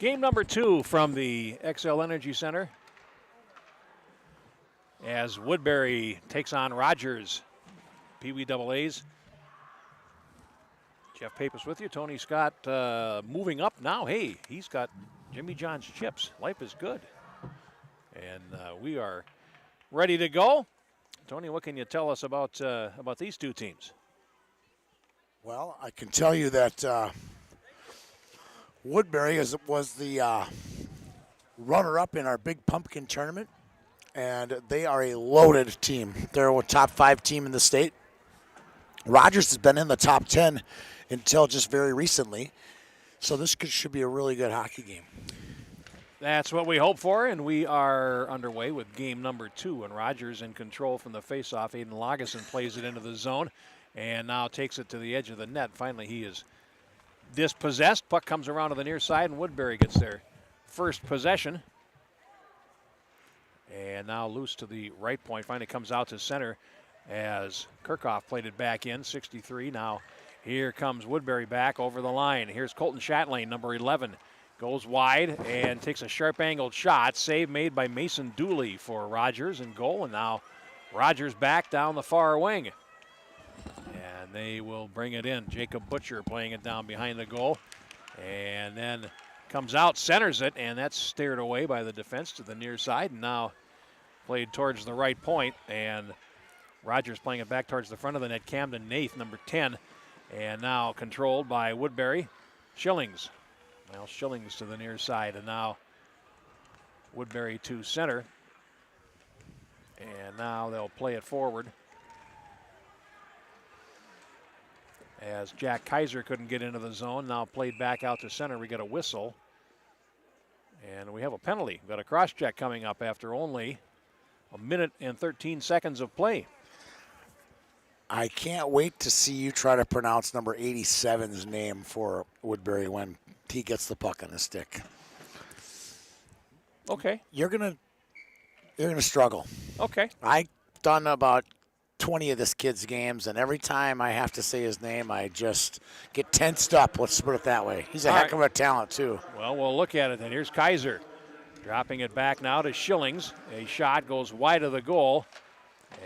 Game number 2 from the XL Energy Center as Woodbury takes on Rogers. PeeWee AA's. Jeff Pappas with you. Tony Scott moving up now. Hey, he's got Jimmy John's chips. Life is good. And we are ready to go. Tony, what can you tell us about these two teams? Well, I can tell you that Woodbury was the runner-up in our Big Pumpkin tournament, and they are a loaded team. They're a top 5 team in the state. Rogers has been in the top 10 until just very recently, so this should be a really good hockey game. That's what we hope for, and we are underway with game number 2, and Rogers in control from the faceoff. Aiden Lageson plays it into the zone and now takes it to the edge of the net. Finally, he is dispossessed. Puck comes around to the near side, and Woodbury gets their first possession. And now loose to the right point. Finally comes out to center as Kirchhoff played it back in, 63. Now here comes Woodbury back over the line. Here's Colton Chatelain, number 11. Goes wide and takes a sharp angled shot. Save made by Mason Dooley for Rogers in goal. And now Rogers back down the far wing. And they will bring it in. Jacob Butcher playing it down behind the goal. And then comes out, centers it, and that's steered away by the defense to the near side. And now played towards the right point. And Rogers playing it back towards the front of the net. Camden Nath, number 10. And now controlled by Woodbury. Schillings. Well, Schillings to the near side, and now Woodbury to center. And now they'll play it forward. As Jack Kaiser couldn't get into the zone, now played back out to center. We get a whistle. And we have a penalty. We've got a cross check coming up after only a minute and 13 seconds of play. I can't wait to see you try to pronounce number 87's name for Woodbury when he gets the puck on his stick. Okay. You're gonna struggle. Okay. I've done about 20 of this kid's games, and every time I have to say his name, I just get tensed up. Let's put it that way. He's a heck of a talent, too. Well, we'll look at it then. Here's Kaiser dropping it back now to Schillings. A shot goes wide of the goal,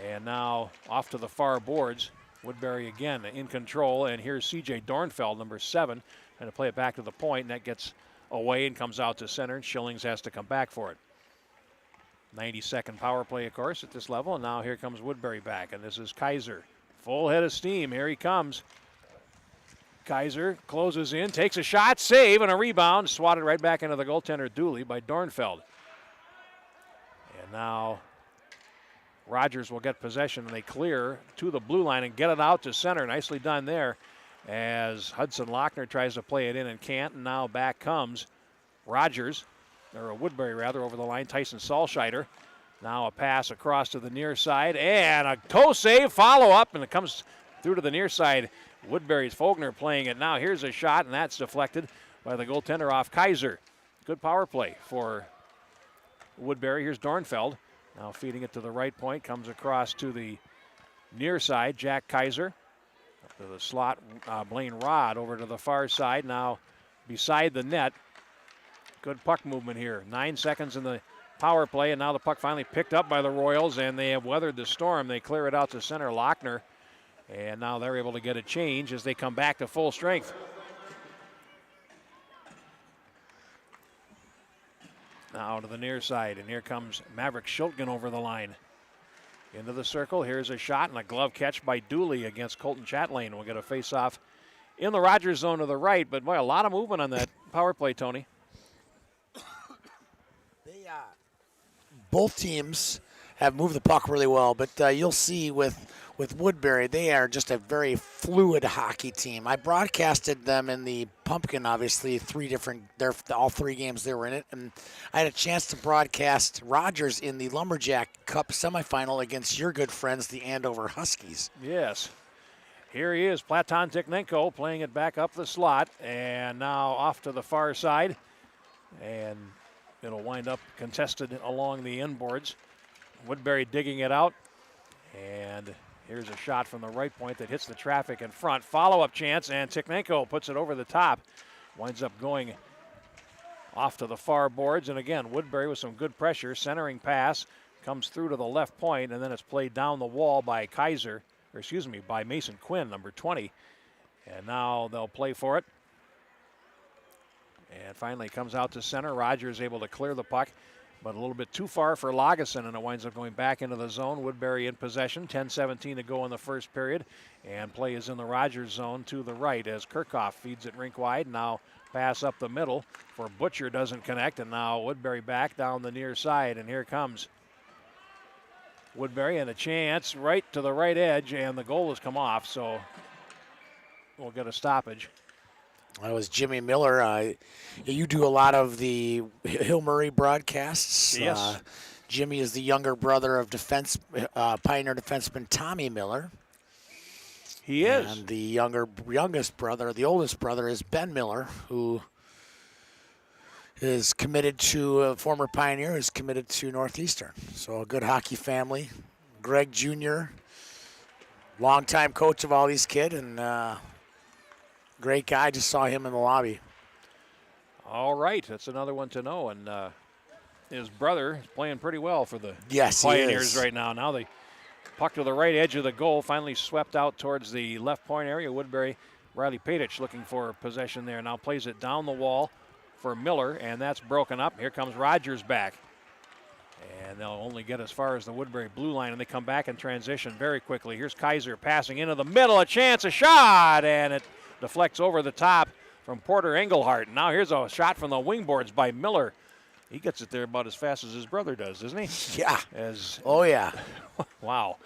and now off to the far boards. Woodbury again in control, and here's C.J. Dornfeld, number 7, trying to play it back to the point, and that gets away and comes out to center, and Schillings has to come back for it. 90-second power play, of course, at this level, and now here comes Woodbury back, and this is Kaiser. Full head of steam, here he comes. Kaiser closes in, takes a shot, save, and a rebound, swatted right back into the goaltender Dooley by Dornfeld. And now Rogers will get possession, and they clear to the blue line and get it out to center. Nicely done there as Hudson Lochner tries to play it in and can't, and now back comes Rogers, or Woodbury rather, over the line. Tyson Salscheider. Now a pass across to the near side, and a toe save, follow-up, and it comes through to the near side. Woodbury's Fogner playing it now. Here's a shot, and that's deflected by the goaltender off Kaiser. Good power play for Woodbury. Here's Dornfeld. Now feeding it to the right point, comes across to the near side. Jack Kaiser up to the slot. Blaine Rod over to the far side. Now beside the net. Good puck movement here. 9 seconds in the power play, and now the puck finally picked up by the Royals, and they have weathered the storm. They clear it out to center. Lochner, and now they're able to get a change as they come back to full strength. Now to the near side, and here comes Maverick Schultgen over the line. Into the circle, here's a shot and a glove catch by Dooley against Colton Chatelain. We'll get a face-off in the Rogers zone to the right, but boy, a lot of movement on that power play, Tony. Both teams have moved the puck really well, but you'll see with Woodbury, they are just a very fluid hockey team. I broadcasted them in the Pumpkin, obviously, all 3 games they were in it, and I had a chance to broadcast Rogers in the Lumberjack Cup semifinal against your good friends, the Andover Huskies. Yes. Here he is, Platon Tikhnenko, playing it back up the slot, and now off to the far side, and it'll wind up contested along the inboards. Woodbury digging it out, and here's a shot from the right point that hits the traffic in front. Follow-up chance, and Tikhnenko puts it over the top. Winds up going off to the far boards. And again, Woodbury with some good pressure. Centering pass comes through to the left point, and then it's played down the wall by by Mason Quinn, number 20. And now they'll play for it. And finally comes out to center. Rogers able to clear the puck, but a little bit too far for Lagesson, and it winds up going back into the zone. Woodbury in possession, 10:17 to go in the first period, and play is in the Rogers zone to the right as Kirchhoff feeds it rink wide. Now pass up the middle for Butcher, doesn't connect, and now Woodbury back down the near side, and here comes Woodbury, and a chance right to the right edge, and the goal has come off, so we'll get a stoppage. That was Jimmy Miller. You do a lot of the Hill Murray broadcasts. Yes. Jimmy is the younger brother of Pioneer defenseman Tommy Miller. He is. And the oldest brother is Ben Miller, who is committed to, a former Pioneer, is committed to Northeastern. So a good hockey family. Greg Jr., longtime coach of all these kids, and great guy. Just saw him in the lobby. All right, that's another one to know. And his brother is playing pretty well for the Pioneers he is right now. Now the puck to the right edge of the goal, finally swept out towards the left point area. Woodbury, Riley Padich looking for possession there. Now plays it down the wall for Miller, and that's broken up. Here comes Rogers back. And they'll only get as far as the Woodbury blue line, and they come back in transition very quickly. Here's Kaiser passing into the middle, a chance, a shot, and it deflects over the top from Porter Engelhardt. Now here's a shot from the wing boards by Miller. He gets it there about as fast as his brother does, doesn't he? Yeah. Oh, yeah. Wow.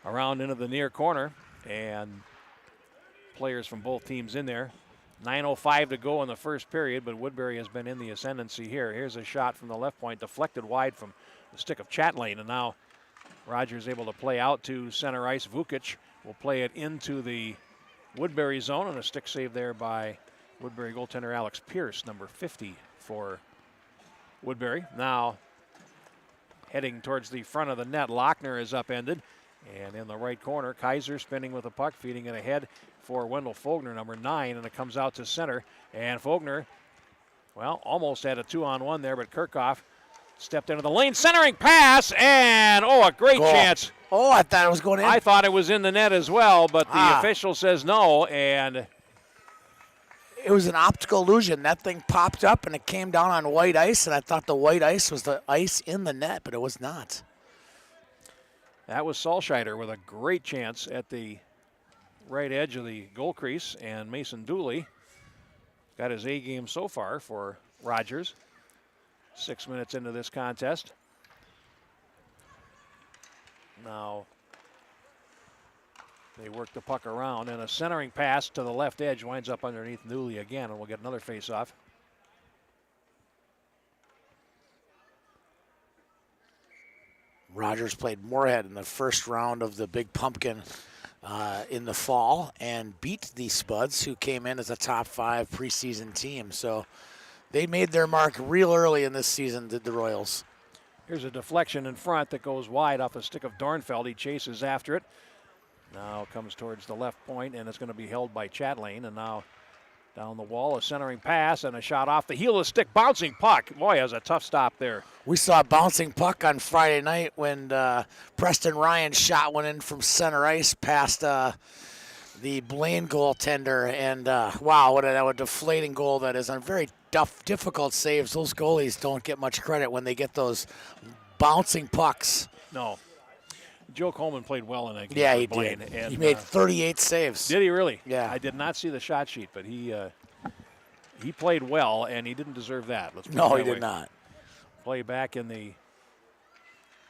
Around into the near corner, and players from both teams in there. 9:05 to go in the first period, but Woodbury has been in the ascendancy here. Here's a shot from the left point, deflected wide from the stick of Chatlane, and now Rogers able to play out to center ice. Vukic will play it into the Woodbury zone, and a stick save there by Woodbury goaltender Alex Pierce, number 50 for Woodbury. Now heading towards the front of the net, Lochner is upended, and in the right corner, Kaiser spinning with the puck, feeding it ahead for Wendell Fogner, number 9, and it comes out to center. And Fogner, well, almost had a 2-on-1 there, but Kirchhoff stepped into the lane, centering pass, and a great chance. Oh, I thought it was going in. I thought it was in the net as well, but the official says no, and it was an optical illusion. That thing popped up, and it came down on white ice, and I thought the white ice was the ice in the net, but it was not. That was Solscheider with a great chance at the right edge of the goal crease, and Mason Dooley got his A game so far for Rogers. 6 minutes into this contest. Now they work the puck around, and a centering pass to the left edge winds up underneath Dooley again, and we'll get another face-off. Rogers played Moorhead in the first round of the Big Pumpkin in the fall and beat the Spuds, who came in as a top 5 preseason team. So they made their mark real early in this season, did the Royals. Here's a deflection in front that goes wide off the stick of Dornfeld. He chases after it. Now comes towards the left point, and it's going to be held by Chatlane. And now down the wall, a centering pass and a shot off the heel of the stick. Bouncing puck. Boy, that was a tough stop there. We saw a bouncing puck on Friday night when Preston Ryan shot one in from center ice past the Blaine goaltender. And, wow, what a deflating goal that is. On very difficult saves. Those goalies don't get much credit when they get those bouncing pucks. No. Joe Coleman played well in that game. Yeah, he Blaine, did. And, he made 38 saves. Did he really? Yeah. I did not see the shot sheet, but he played well, and he didn't deserve that. Let's put it No, that he way. did not. Play back in the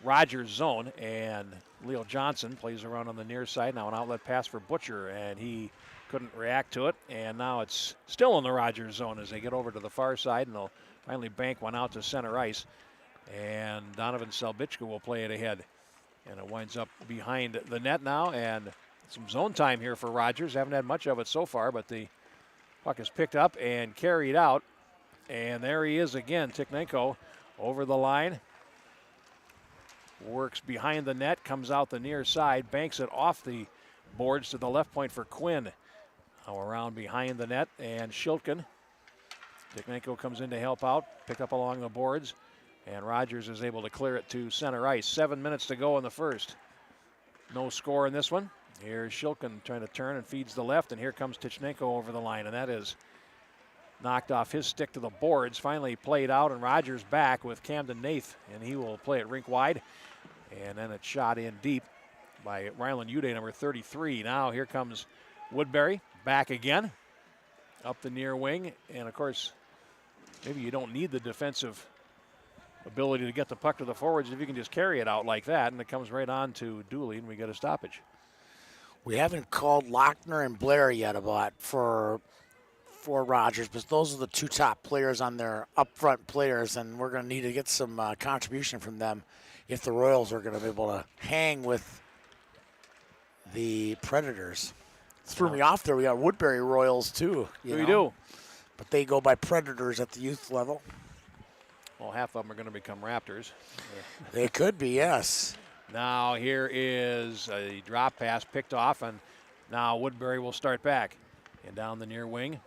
Rogers zone, and Leo Johnson plays around on the near side. Now an outlet pass for Butcher, and he couldn't react to it. And now it's still in the Rogers zone as they get over to the far side, and they'll finally bank one out to center ice. And Donovan Selbichka will play it ahead. And it winds up behind the net now, and some zone time here for Rogers. Haven't had much of it so far, but the puck is picked up and carried out. And there he is again, Tikhnenko over the line. Works behind the net, comes out the near side, banks it off the boards to the left point for Quinn. Now around behind the net, and Shilkin Tiknenko comes in to help out, pick up along the boards, and Rogers is able to clear it to center ice. 7 minutes to go in the first. No score in this one. Here's Shilkin trying to turn and feeds the left, and here comes Tiknenko over the line, and that is knocked off his stick to the boards. Finally played out, and Rogers back with Camden Nath, and he will play it rink wide. And then it's shot in deep by Ryland Uday, number 33. Now here comes Woodbury back again up the near wing, and of course maybe you don't need the defensive ability to get the puck to the forwards if you can just carry it out like that, and it comes right on to Dooley, and we get a stoppage. We haven't called Lochner and Blair yet about for Rogers, but those are the two top players on their up-front players, and we're going to need to get some contribution from them if the Royals are going to be able to hang with the Predators. Threw me off there. We got Woodbury Royals too. We do. But they go by Predators at the youth level. Well, half of them are going to become Raptors. They could be, yes. Now here is a drop pass picked off, and now Woodbury will start back. And down the near wing,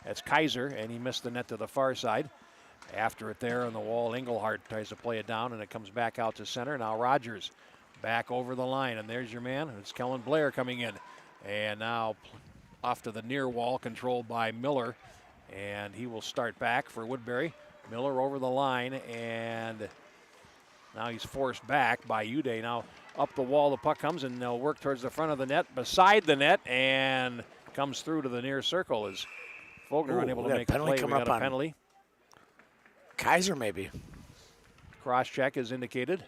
that's Kaiser, and he missed the net to the far side. After it there on the wall, Engelhardt tries to play it down, and it comes back out to center. Now Rogers back over the line, and there's your man. It's Kellen Blair coming in. And now off to the near wall, controlled by Miller, and he will start back for Woodbury. Miller over the line, and now he's forced back by Uday. Now up the wall, the puck comes, and they'll work towards the front of the net, beside the net, and comes through to the near circle as Vogner unable to make a play. We got a penalty. Kaiser maybe. Cross check is indicated.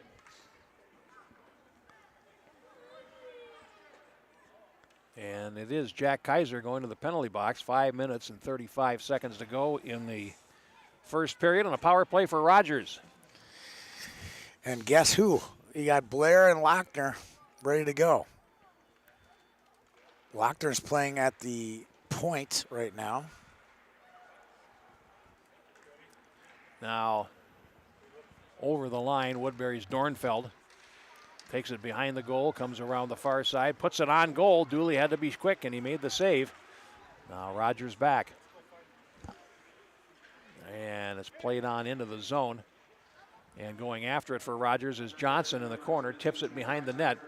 And it is Jack Kaiser going to the penalty box. 5 minutes and 35 seconds to go in the first period on a power play for Rogers. And guess who? You got Blair and Lochner ready to go. Lochner's playing at the point right now. Now, over the line, Woodbury's Dornfeld takes it behind the goal, comes around the far side, puts it on goal. Dooley had to be quick, and he made the save. Now Rogers back. And it's played on into the zone. And going after it for Rogers is Johnson in the corner, tips it behind the net.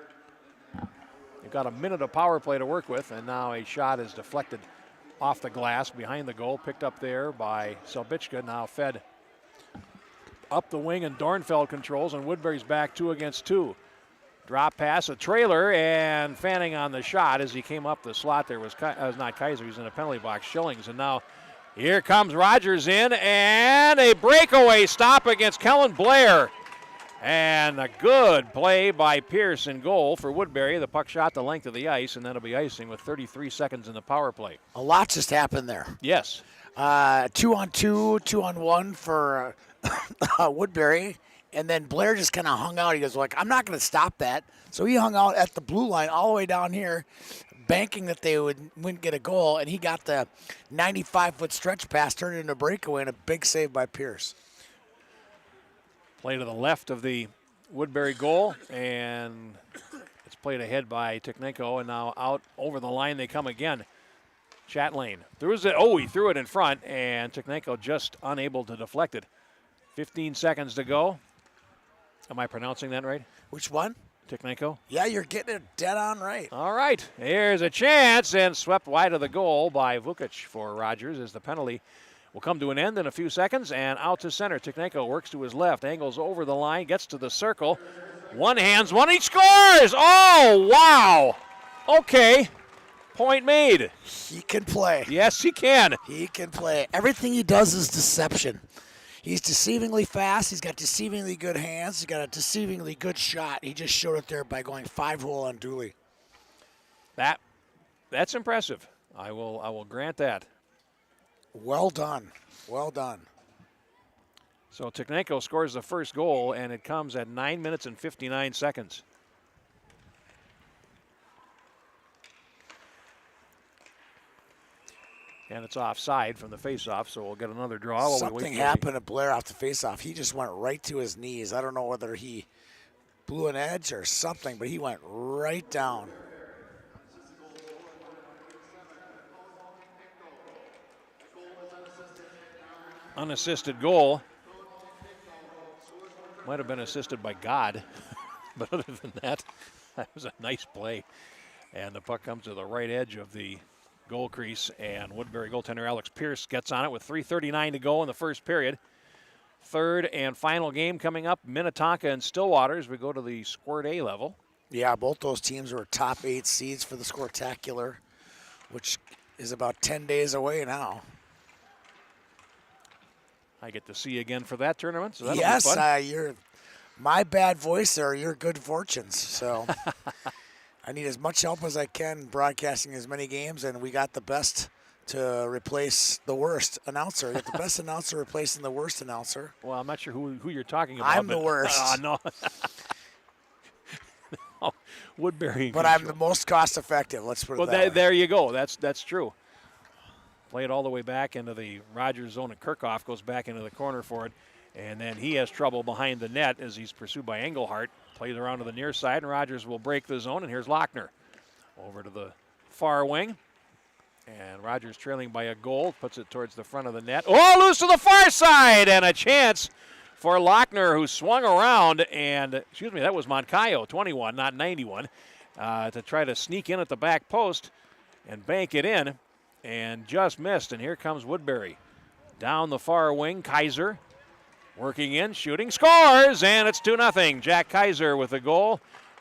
You've got a minute of power play to work with, and now a shot is deflected off the glass behind the goal, picked up there by Selbichka, now fed up the wing, and Dornfeld controls, and Woodbury's back 2 against 2. Drop pass, a trailer, and fanning on the shot as he came up the slot there was not Kaiser, he's in a penalty box, Schillings, and now here comes Rogers in, and a breakaway stop against Kellen Blair. And a good play by Pierce in goal for Woodbury. The puck shot the length of the ice, and that'll be icing with 33 seconds in the power play. A lot just happened there. Yes. 2-on-2, 2-on-1 for Woodbury. And then Blair just kind of hung out. He goes, like, I'm not going to stop that. So he hung out at the blue line all the way down here, banking that they wouldn't get a goal. And he got the 95-foot stretch pass, turned it into a breakaway, and a big save by Pierce. Play to the left of the Woodbury goal, and it's played ahead by Tiknenko, and now out over the line they come again. Chatelain he threw it in front, and Tiknenko just unable to deflect it. 15 seconds to go. Am I pronouncing that right? Which one? Tiknenko? Yeah, you're getting it dead on right. All right, here's a chance, and swept wide of the goal by Vukic for Rogers as the penalty will come to an end in a few seconds, and out to center. Tiknenko works to his left, angles over the line, gets to the circle. One hands, one, he scores! Oh, wow! Okay, point made. He can play. Yes, he can. He can play. Everything he does is deception. He's deceivingly fast. He's got deceivingly good hands. He's got a deceivingly good shot. He just showed it there by going 5-hole on Dooley. That's impressive. I will grant that. Well done. Well done. So Tiknenko scores the first goal, and it comes at 9 minutes and 59 seconds. And it's offside from the faceoff, so we'll get another draw. Something happened to Blair off the faceoff. He just went right to his knees. I don't know whether he blew an edge or something, but he went right down. unassisted goal. Might have been assisted by God, but other than that, that was a nice play. And the puck comes to the right edge of the goal crease, and Woodbury goaltender Alex Pierce gets on it with 3:39 to go in the first period. Third and final game coming up, Minnetonka and Stillwater as we go to the Squirt A level. Yeah, both those teams were top 8 seeds for the Squirtacular, which is about 10 days away now. I get to see you again for that tournament, so that'll yes, be fun. You're my bad voice or your good fortunes. So I need as much help as I can broadcasting as many games, and we got the best to replace the worst announcer. We got the best announcer replacing the worst announcer. Well, I'm not sure who you're talking about. I'm the worst. No. No. Woodbury. But I'm the most cost effective. Let's put it that way. There you go. That's true. Play it all the way back into the Rogers zone, and Kirchhoff goes back into the corner for it. And then he has trouble behind the net as he's pursued by Engelhart. Plays around to the near side, and Rogers will break the zone. And here's Lochner over to the far wing. And Rogers trailing by a goal, puts it towards the front of the net. Oh, loose to the far side, and a chance for Lochner, who swung around. And, excuse me, that was Moncayo, 21, not 91, to try to sneak in at the back post and bank it in. And just missed, and here comes Woodbury. Down the far wing, Kaiser working in, shooting, scores, and it's 2-0. Jack Kaiser with a goal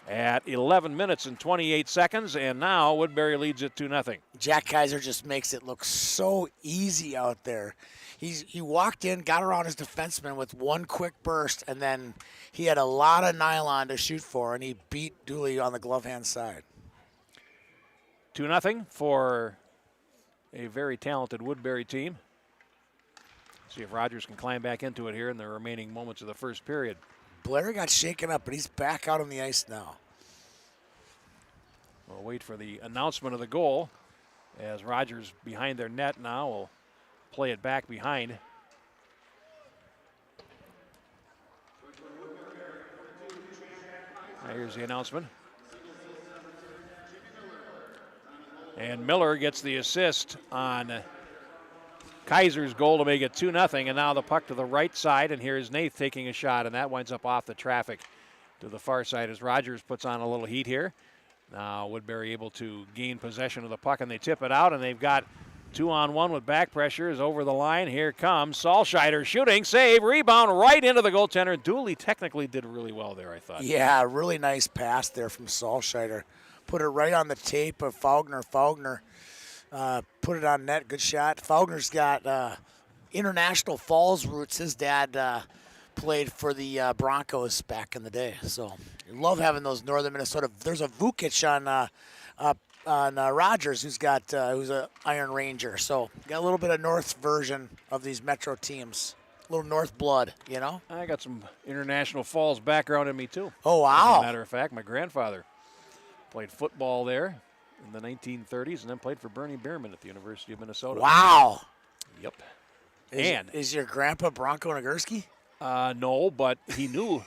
at 11 minutes and 28 seconds, and now Woodbury leads it 2-0. Jack Kaiser just makes it look so easy out there. He walked in, got around his defenseman with one quick burst, and then he had a lot of nylon to shoot for, and he beat Dooley on the glove hand side. 2-0 for a very talented Woodbury team. See if Rogers can climb back into it here in the remaining moments of the first period. Blair got shaken up, but he's back out on the ice now. We'll wait for the announcement of the goal as Rogers behind their net now will play it back behind. Here's the announcement. And Miller gets the assist on Kaiser's goal to make it 2-0, and now the puck to the right side, and here's Nath taking a shot, and that winds up off the traffic to the far side as Rogers puts on a little heat here. Now Woodbury able to gain possession of the puck, and they tip it out, and they've got 2-on-1 with back pressure is over the line. Here comes Salscheider shooting, save, rebound right into the goaltender. Dooley technically did really well there, I thought. Yeah, really nice pass there from Salscheider. Put it right on the tape of Faulkner. Faulkner put it on net. Good shot. Faulkner's got international Falls roots. His dad played for the Broncos back in the day. So you love having those northern Minnesota. There's a Vukic on Rogers who's an Iron Ranger. So got a little bit of North version of these Metro teams. A little North blood, you know? I got some international Falls background in me, too. Oh, wow. As a matter of fact, my grandfather played football there in the 1930s and then played for Bernie Bierman at the University of Minnesota. Wow. Yep. Is your grandpa Bronco Nagurski? No, but he knew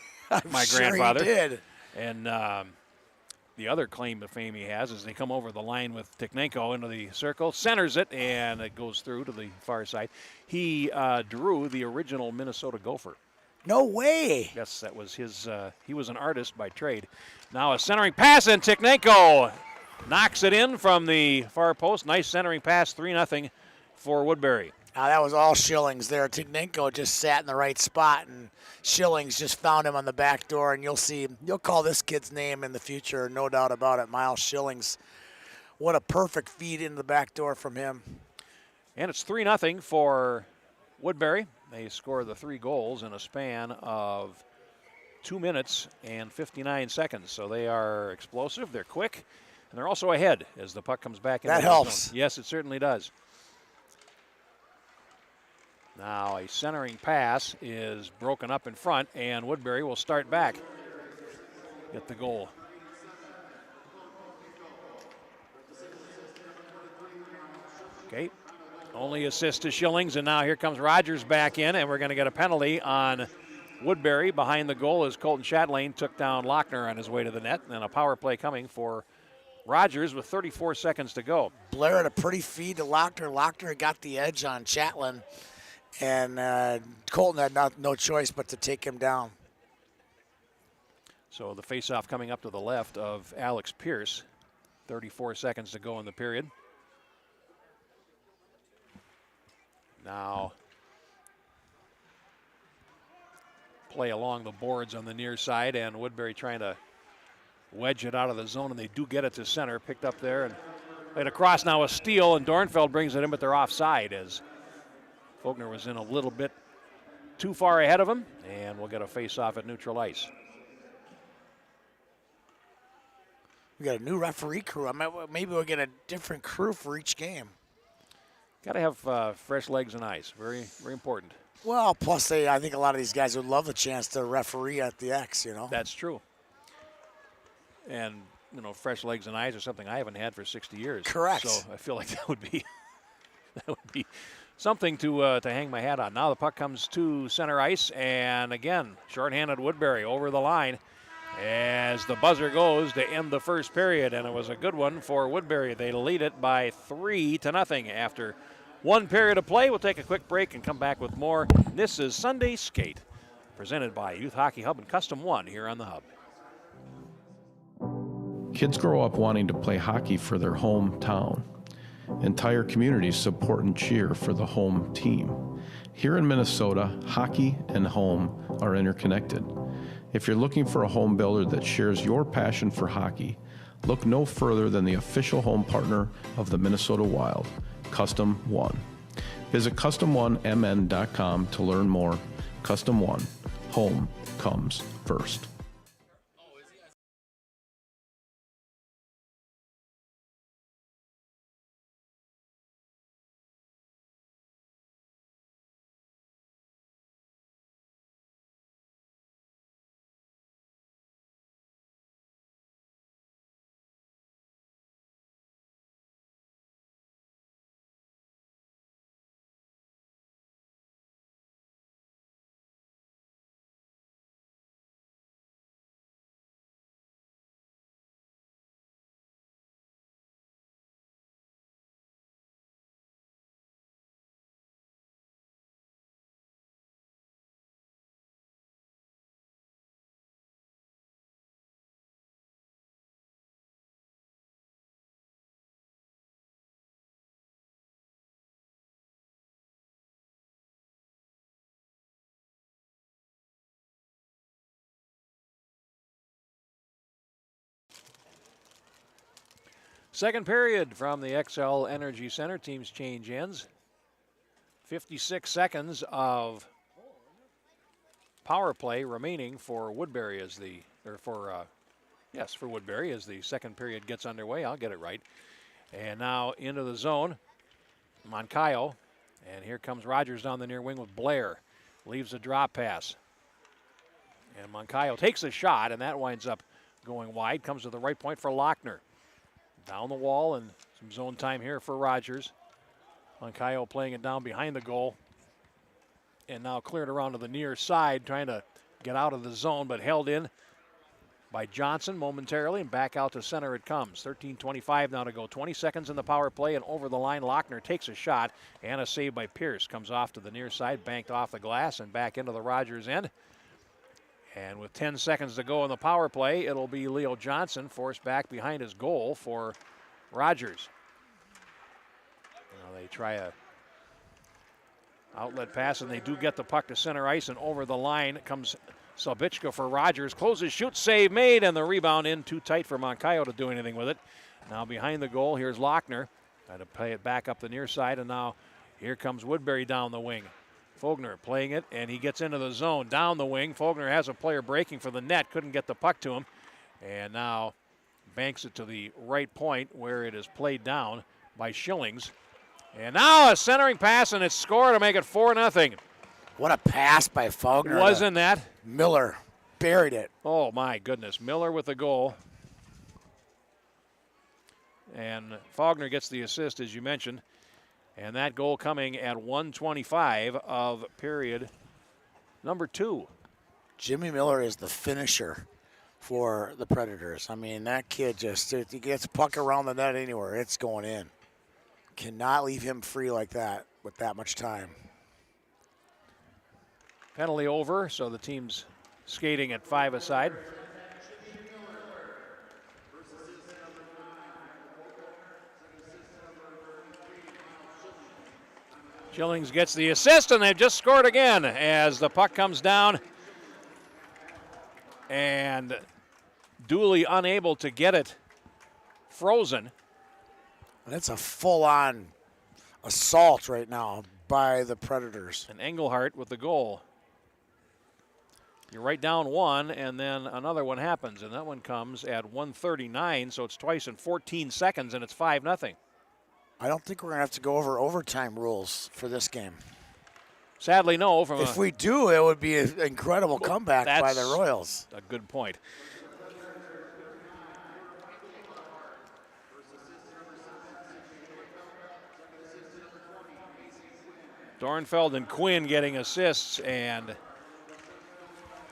my sure grandfather. He did. And the other claim to fame he has is they come over the line with Tikhnenko into the circle, centers it, and it goes through to the far side. He drew the original Minnesota Gopher. No way. Yes, that was his. He was an artist by trade. Now a centering pass, and Tikhnenko knocks it in from the far post. Nice centering pass, 3-0 for Woodbury. Now that was all Schillings there. Tikhnenko just sat in the right spot, and Schillings just found him on the back door. And you'll call this kid's name in the future, no doubt about it. Miles Schillings. What a perfect feed into the back door from him. And it's 3-0 for Woodbury. They score the 3 goals in a span of 2 minutes and 59 seconds. So they are explosive, they're quick, and they're also ahead as the puck comes back. That helps. Zone. Yes, it certainly does. Now a centering pass is broken up in front, and Woodbury will start back. Get the goal. Okay. Only assist to Schillings, and now here comes Rogers back in, and we're going to get a penalty on Woodbury behind the goal as Colton Chatelain took down Lochner on his way to the net, and a power play coming for Rogers with 34 seconds to go. Blair had a pretty feed to Lochner. Lochner got the edge on Chatelain, and Colton had no choice but to take him down. So the faceoff coming up to the left of Alex Pierce. 34 seconds to go in the period. Now play along the boards on the near side, and Woodbury trying to wedge it out of the zone, and they do get it to center. Picked up there and played across, now a steal, and Dornfeld brings it in, but they're offside as Faulkner was in a little bit too far ahead of him, and we'll get a face-off at neutral ice. We got a new referee crew. Maybe we'll get a different crew for each game. Got to have fresh legs and eyes. Very, very important. Well, plus I think a lot of these guys would love the chance to referee at the X, you know. That's true. And, you know, fresh legs and eyes are something I haven't had for 60 years. Correct. So I feel like that would be something to hang my hat on. Now the puck comes to center ice, and again, shorthanded Woodbury over the line as the buzzer goes to end the first period, and it was a good one for Woodbury. They lead it by 3-0 after one period of play. We'll take a quick break and come back with more. This is Sunday Skate, presented by Youth Hockey Hub and Custom One here on the Hub. Kids grow up wanting to play hockey for their hometown. Entire communities support and cheer for the home team. Here in Minnesota, hockey and home are interconnected. If you're looking for a home builder that shares your passion for hockey, look no further than the official home partner of the Minnesota Wild, Custom One. Visit CustomOneMN.com to learn more. Custom One, home comes first. Second period from the XL Energy Center. Teams change ends. 56 seconds of power play remaining for Woodbury as for Woodbury as the second period gets underway. I'll get it right. And now into the zone, Moncayo. And here comes Rogers down the near wing with Blair. Leaves a drop pass. And Moncayo takes a shot, and that winds up going wide. Comes to the right point for Lochner. Down the wall, and some zone time here for Rogers. Moncayo playing it down behind the goal. And now cleared around to the near side, trying to get out of the zone, but held in by Johnson momentarily, and back out to center it comes. 13:25 now to go. 20 seconds in the power play, and over the line, Lochner takes a shot, and a save by Pierce. Comes off to the near side, banked off the glass, and back into the Rogers end. And with 10 seconds to go in the power play, it'll be Leo Johnson forced back behind his goal for Rogers. Now they try a outlet pass, and they do get the puck to center ice, and over the line comes Salbichka for Rogers. Closes, shoots, save made, and the rebound in too tight for Moncayo to do anything with it. Now behind the goal, here's Lochner. Trying to play it back up the near side, and now here comes Woodbury down the wing. Faulkner playing it, and he gets into the zone down the wing. Faulkner has a player breaking for the net, couldn't get the puck to him, and now banks it to the right point where it is played down by Schillings. And now a centering pass, and it's scored to make it 4-0. What a pass by Faulkner. Wasn't that? Miller buried it. Oh, my goodness. Miller with the goal. And Faulkner gets the assist, as you mentioned. And that goal coming at 1:25 of period number 2. Jimmy Miller is the finisher for the Predators. I mean, that kid he gets a puck around the net anywhere, it's going in. Cannot leave him free like that with that much time. Penalty over, so the team's skating at 5 aside. Schillings gets the assist, and they've just scored again as the puck comes down. And Dooley unable to get it frozen. That's a full-on assault right now by the Predators. And Engelhardt with the goal. You're right down one, and then another one happens, and that one comes at 1:39, so it's twice in 14 seconds, and it's 5-0. I don't think we're going to have to go over overtime rules for this game. Sadly, no. If we do, it would be an incredible comeback by the Royals. A good point. Dornfeld and Quinn getting assists, and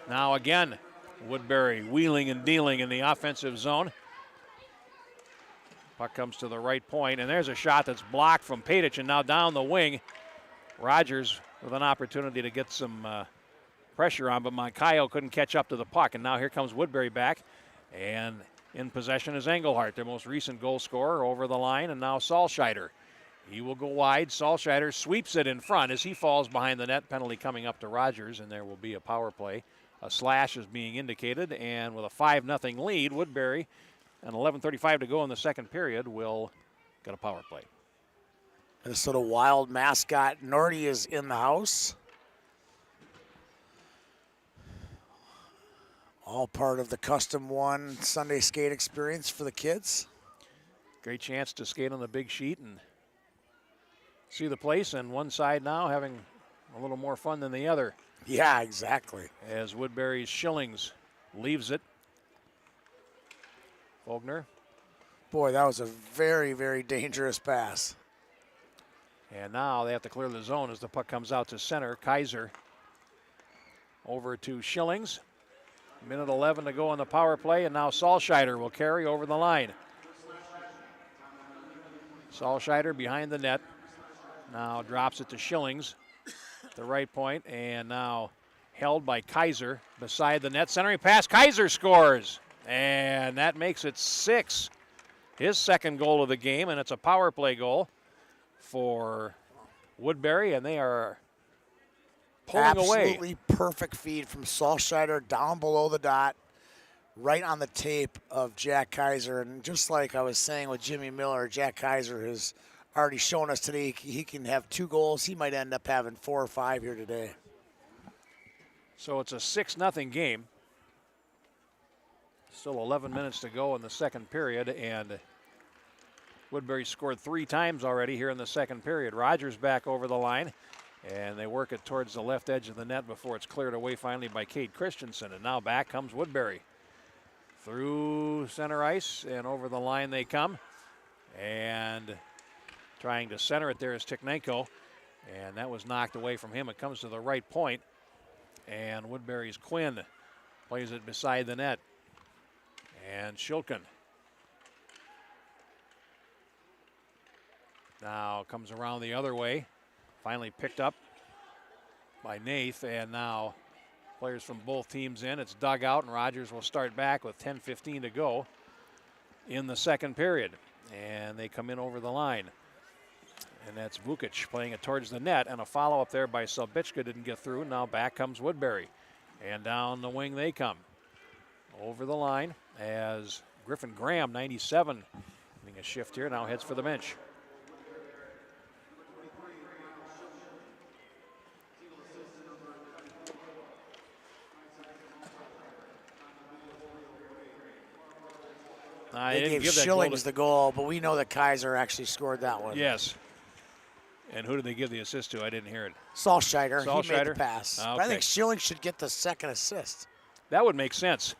now again, Woodbury wheeling and dealing in the offensive zone. Puck comes to the right point, and there's a shot that's blocked from Padic, and now down the wing, Rogers with an opportunity to get some pressure on, but Moncayo couldn't catch up to the puck, and now here comes Woodbury back, and in possession is Engelhardt, their most recent goal scorer, over the line, and now Salscheider. He will go wide. Salscheider sweeps it in front as he falls behind the net. Penalty coming up to Rogers, and there will be a power play. A slash is being indicated, and with a 5-0 lead, Woodbury, and 11:35 to go in the second period, will get a power play. Minnesota Wild mascot Nordy is in the house. All part of the Custom One Sunday skate experience for the kids. Great chance to skate on the big sheet and see the place, and one side now having a little more fun than the other. Yeah, exactly. As Woodbury's Schillings leaves it. Fogner. Boy, that was a very, very dangerous pass. And now they have to clear the zone as the puck comes out to center. Kaiser over to Schillings. Minute 11 to go on the power play, and now Salscheider will carry over the line. Salscheider behind the net. Now drops it to Schillings, the right point, and now held by Kaiser beside the net. Centering pass, Kaiser scores, and that makes it 6. His second goal of the game, and it's a power play goal for Woodbury, and they are pulling away. Absolutely perfect feed from Salscheider down below the dot, right on the tape of Jack Kaiser. And just like I was saying with Jimmy Miller, Jack Kaiser has already shown us today he can have 2 goals. He might end up having 4 or 5 here today. So it's a 6-0 game. Still 11 minutes to go in the second period, and Woodbury scored 3 times already here in the second period. Rogers back over the line, and they work it towards the left edge of the net before it's cleared away finally by Kate Christensen. And now back comes Woodbury. Through center ice and over the line they come. And trying to center it there is Tikhnenko, and that was knocked away from him. It comes to the right point, and Woodbury's Quinn plays it beside the net. And Shilkin now comes around the other way. Finally picked up by Nath, and now players from both teams in. It's dug out, and Rogers will start back with 10:15 to go in the second period. And they come in over the line. And that's Vukic playing it towards the net, and a follow-up there by Salbichka didn't get through. Now back comes Woodbury. And down the wing they come. Over the line as Griffin Graham, 97, getting a shift here, now heads for the bench. They gave Schillings the goal, but we know that Kaiser actually scored that one. Yes. And who did they give the assist to? I didn't hear it. Salscheider. He made the pass. Okay. But I think Schillings should get the second assist. That would make sense.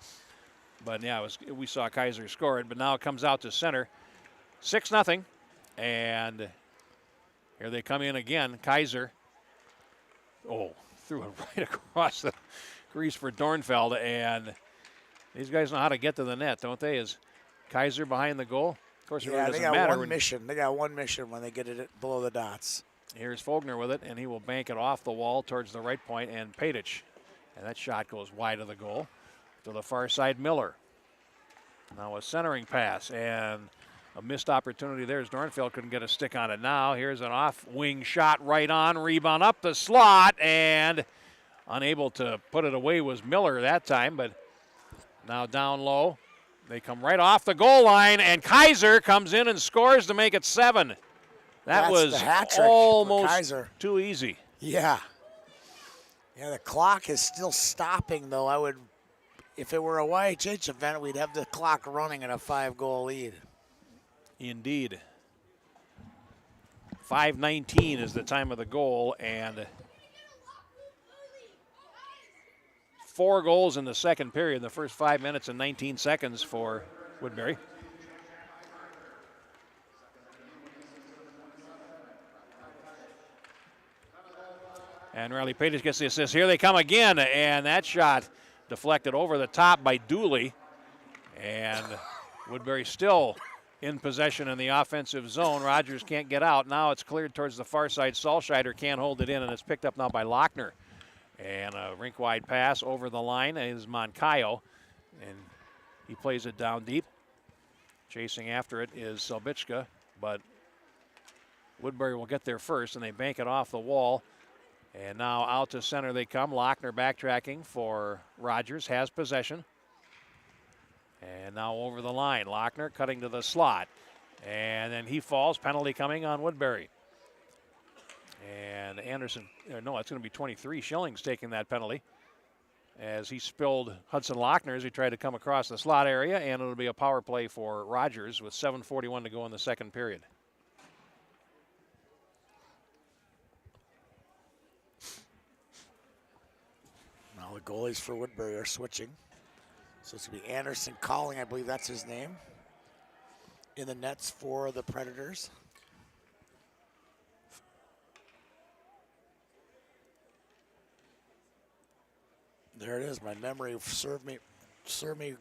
But yeah, we saw Kaiser score it, but now it comes out to center. 6-0. And here they come in again. Kaiser. Oh, threw it right across the crease for Dornfeld. And these guys know how to get to the net, don't they? Is Kaiser behind the goal? Of course, it really doesn't matter. They got one mission when they get it below the dots. Here's Fogner with it, and he will bank it off the wall towards the right point, and Padich. And that shot goes wide of the goal. To the far side, Miller. Now a centering pass, and a missed opportunity there as Dornfeld couldn't get a stick on it. Now here's an off-wing shot right on, rebound up the slot, and unable to put it away was Miller that time, but now down low. They come right off the goal line, and Kaiser comes in and scores to make it 7. That's was the hat trick for almost Kaiser. too easy. Yeah. Yeah, the clock is still stopping, though. If it were a YHH event, we'd have the clock running at a 5-goal lead. Indeed. 5:19 is the time of the goal, and 4 goals in the second period, the first 5 minutes and 19 seconds for Woodbury. And Riley Padich gets the assist. Here they come again, and that shot deflected over the top by Dooley. And Woodbury still in possession in the offensive zone. Rogers can't get out. Now it's cleared towards the far side. Salscheider can't hold it in, and it's picked up now by Lochner. And a rink-wide pass over the line is Moncayo, and he plays it down deep. Chasing after it is Selbichka, but Woodbury will get there first, and they bank it off the wall. And now out to center they come. Lochner backtracking for Rogers, has possession. And now over the line. Lochner cutting to the slot. And then he falls. Penalty coming on Woodbury. And Anderson, no, it's going to be 23. Schillings taking that penalty as he spilled Hudson Lochner as he tried to come across the slot area. And it'll be a power play for Rogers with 7:41 to go in the second period. Now the goalies for Woodbury are switching. So it's going to be Anderson Calling, I believe that's his name, in the nets for the Predators. There it is. My memory served me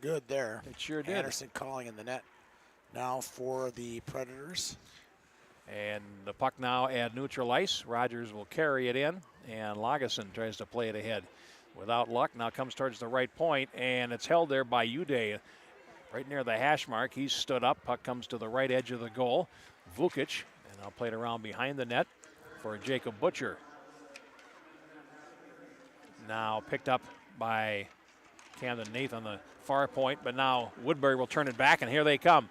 good there. It sure did. Anderson Calling in the net now for the Predators. And the puck now at neutral ice. Rogers will carry it in, and Lagesson tries to play it ahead. Without luck, now comes towards the right point, and it's held there by Uday right near the hash mark. He's stood up. Puck comes to the right edge of the goal. Vukic, and now played around behind the net for Jacob Butcher. Now picked up by Camden Nath on the far point, but now Woodbury will turn it back, and here they come.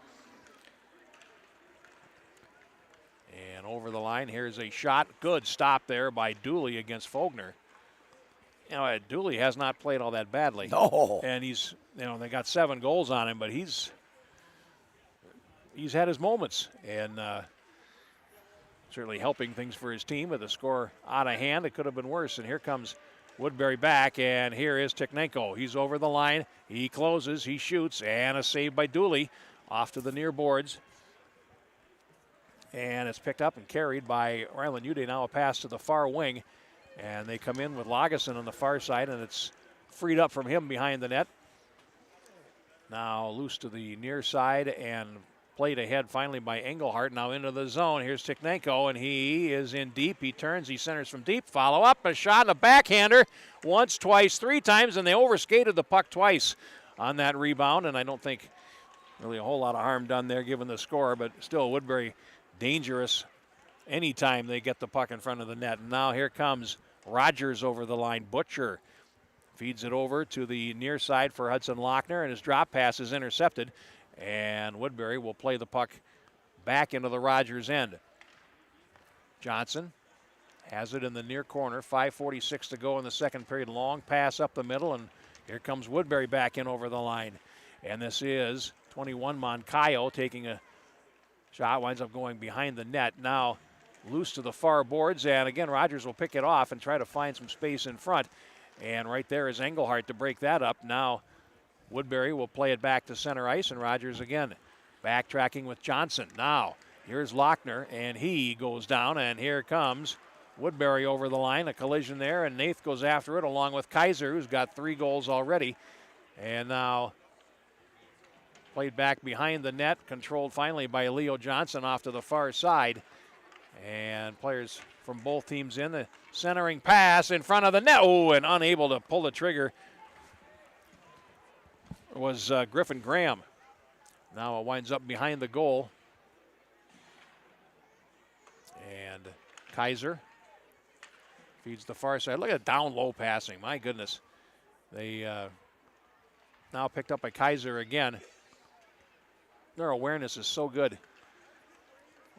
And over the line, here's a shot. Good stop there by Dooley against Fogner. You know, Dooley has not played all that badly. No. And he's, they got 7 goals on him, but he's had his moments, and certainly helping things for his team with the score out of hand. It could have been worse. And here comes Woodbury back, and here is Tikhnenko. He's over the line. He closes, he shoots, and a save by Dooley off to the near boards. And it's picked up and carried by Ryland Uday. Now a pass to the far wing. And they come in with Lagesson on the far side, and it's freed up from him behind the net. Now loose to the near side and played ahead finally by Engelhardt. Now into the zone. Here's Tikhnenko, and he is in deep. He turns, he centers from deep. Follow up, a shot, and a backhander. Once, twice, 3 times, and they overskated the puck twice on that rebound. And I don't think really a whole lot of harm done there given the score, but still Woodbury dangerous anytime they get the puck in front of the net. And now here comes Rogers over the line. Butcher feeds it over to the near side for Hudson Lochner, and his drop pass is intercepted. And Woodbury will play the puck back into the Rogers end. Johnson has it in the near corner. 5:46 to go in the second period. Long pass up the middle, and here comes Woodbury back in over the line. And this is 21 Moncayo taking a shot, winds up going behind the net. Now loose to the far boards, and again Rogers will pick it off and try to find some space in front. And right there is Engelhardt to break that up. Now Woodbury will play it back to center ice, and Rogers again backtracking with Johnson. Now here's Lochner, and he goes down, and here comes Woodbury over the line. A collision there, and Nath goes after it along with Kaiser, who's got 3 goals already. And now played back behind the net, controlled finally by Leo Johnson off to the far side. And players from both teams in. The centering pass in front of the net. Oh, and unable to pull the trigger was Griffin Graham. Now it winds up behind the goal. And Kaiser feeds the far side. Look at down low passing. My goodness. They now picked up by Kaiser again. Their awareness is so good.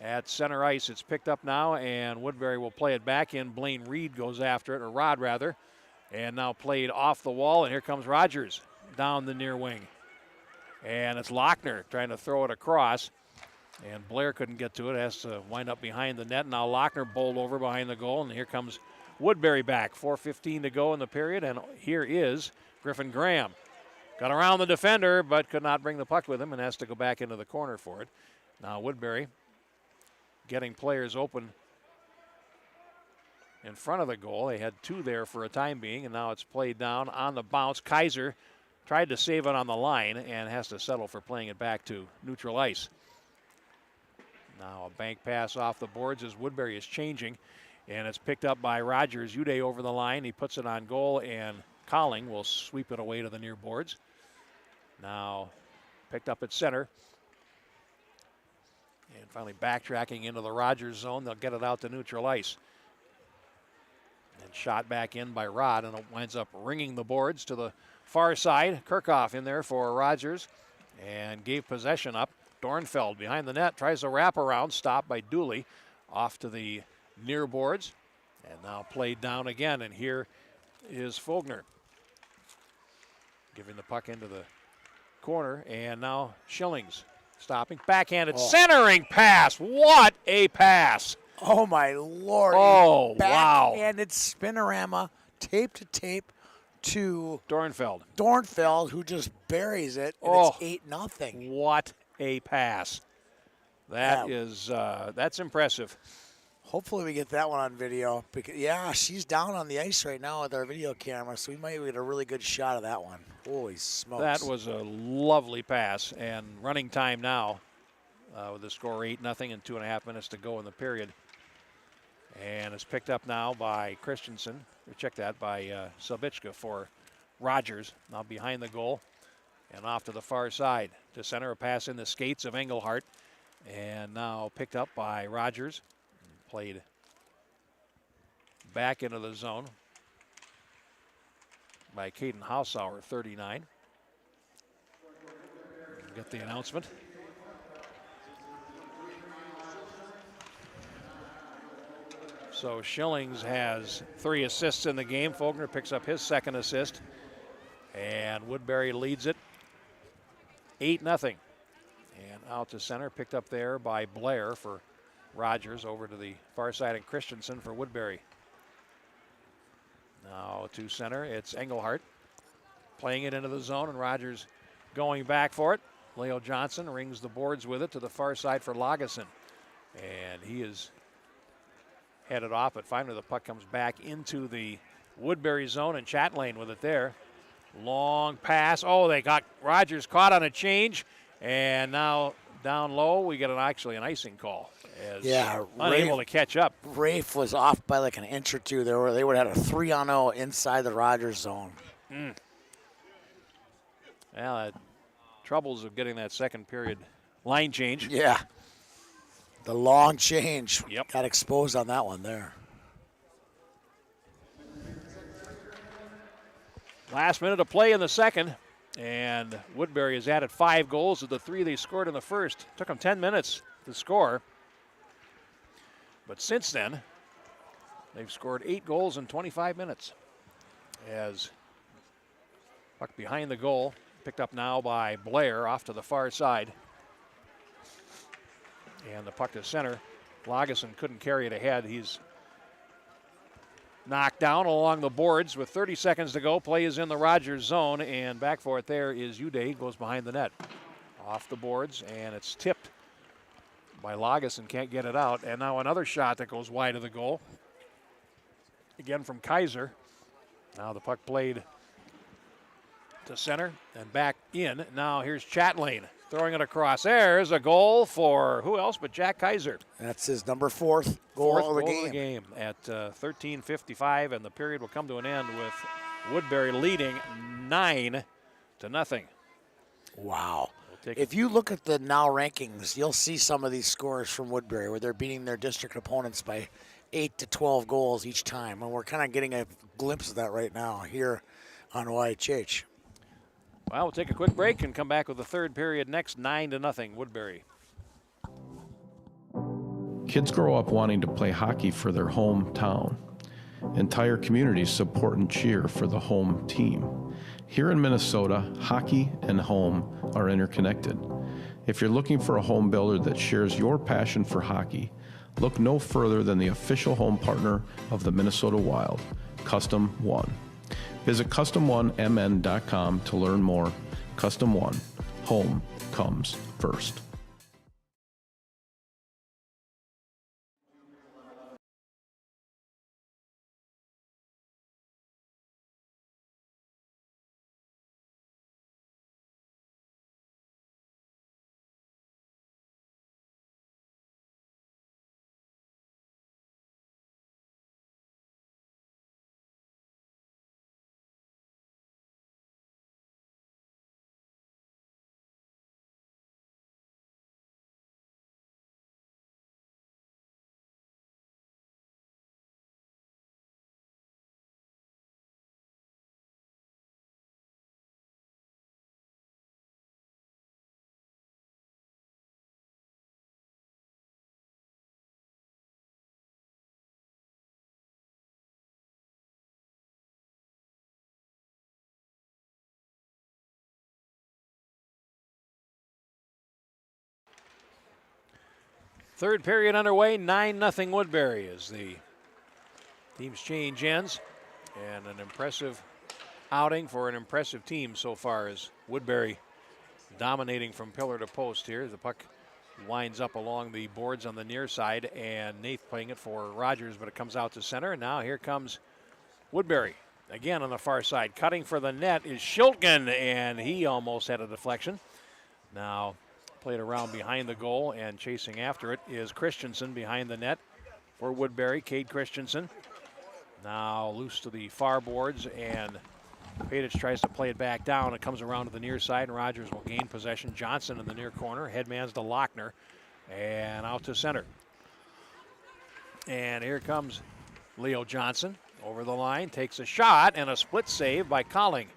At center ice, it's picked up now, and Woodbury will play it back in. Blaine Reed goes after it, or Rod rather, and now played off the wall, and here comes Rogers down the near wing. And it's Lochner trying to throw it across, and Blair couldn't get to it. Has to wind up behind the net. Now Lochner bowled over behind the goal, and here comes Woodbury back. 4:15 to go in the period, and here is Griffin Graham. Got around the defender, but could not bring the puck with him and has to go back into the corner for it. Now Woodbury getting players open in front of the goal. They had two there for a time being, and now it's played down on the bounce. Kaiser tried to save it on the line and has to settle for playing it back to neutral ice. Now a bank pass off the boards as Woodbury is changing, and it's picked up by Rogers. Uday over the line. He puts it on goal, and Colling will sweep it away to the near boards. Now picked up at center. And finally backtracking into the Rogers zone. They'll get it out to neutral ice. And shot back in by Rod, and it winds up ringing the boards to the far side. Kirchhoff in there for Rogers and gave possession up. Dornfeld behind the net, tries a wraparound, stopped by Dooley off to the near boards. And now played down again, and here is Fogner giving the puck into the corner, and now Schillings stopping, backhanded, centering pass. What a pass! Oh my Lord! Oh wow! Backhanded spinorama, tape to tape, to Dornfeld, who just buries it, and it's 8-0. What a pass! That's impressive. Hopefully we get that one on video. Because, yeah, she's down on the ice right now with our video camera, so we might get a really good shot of that one. Holy smokes. That was a lovely pass, and running time now with the score 8-0 and 2.5 minutes to go in the period. And it's picked up now by Christensen. Check that, by Sabichka for Rogers. Now behind the goal and off to the far side. To center, a pass in the skates of Engelhardt. And now picked up by Rogers. Played back into the zone by Caden Hausauer, 39. Get the announcement. So Schillings has 3 assists in the game. Fogner picks up his second assist. And Woodbury leads it 8-0. And out to center, picked up there by Blair for Rogers, over to the far side, and Christensen for Woodbury. Now to center, it's Engelhardt playing it into the zone, and Rogers going back for it. Leo Johnson rings the boards with it to the far side for Lagesson. And he is headed off, but finally the puck comes back into the Woodbury zone, and Chatelain with it there. Long pass. Oh, they got Rogers caught on a change, and now down low we get actually an icing call. Unable to catch up. Rafe was off by like an inch or two. They would have had a 3-on-0 inside the Rogers zone. Well, troubles of getting that second period line change. Yeah. The long change. Yep. Got exposed on that one there. Last minute of play in the second, and Woodbury has added 5 goals of the 3 they scored in the first. Took them 10 minutes to score. But since then, they've scored 8 goals in 25 minutes. As puck behind the goal, picked up now by Blair off to the far side. And the puck to center. Lagesson couldn't carry it ahead. He's knocked down along the boards with 30 seconds to go. Play is in the Rogers zone, and back for it there is Uday, goes behind the net. Off the boards, and it's tipped by Lagesson, can't get it out. And now another shot that goes wide of the goal. Again from Kaiser. Now the puck played to center and back in. Now here's Chatelain. throwing it across. There's a goal for who else but Jack Kaiser. That's his number fourth goal of the game at 13:55, and the period will come to an end with Woodbury leading 9-0. Wow. If you look at the now rankings, you'll see some of these scores from Woodbury where they're beating their district opponents by 8 to 12 goals each time. And we're kind of getting a glimpse of that right now here on YHH. Well, we'll take a quick break and come back with the third period next. 9-0 Woodbury. Kids grow up wanting to play hockey for their hometown. Entire communities support and cheer for the home team. Here in Minnesota, hockey and home are interconnected. If you're looking for a home builder that shares your passion for hockey, look no further than the official home partner of the Minnesota Wild, Custom One. Visit CustomOneMN.com to learn more. Custom One, home comes first. Third period underway, 9-0 Woodbury as the teams change ends. And an impressive outing for an impressive team so far as Woodbury dominating from pillar to post here. The puck winds up along the boards on the near side, and Nath playing it for Rogers, but it comes out to center. And now here comes Woodbury again on the far side. Cutting for the net is Shilkin, and he almost had a deflection. Now played around behind the goal, and chasing after it is Christensen behind the net for Woodbury. Cade Christensen now loose to the far boards, and Padich tries to play it back down. It comes around to the near side, and Rogers will gain possession. Johnson in the near corner. Headman's to Lochner, and out to center. And here comes Leo Johnson over the line, takes a shot, and a split save by Colling.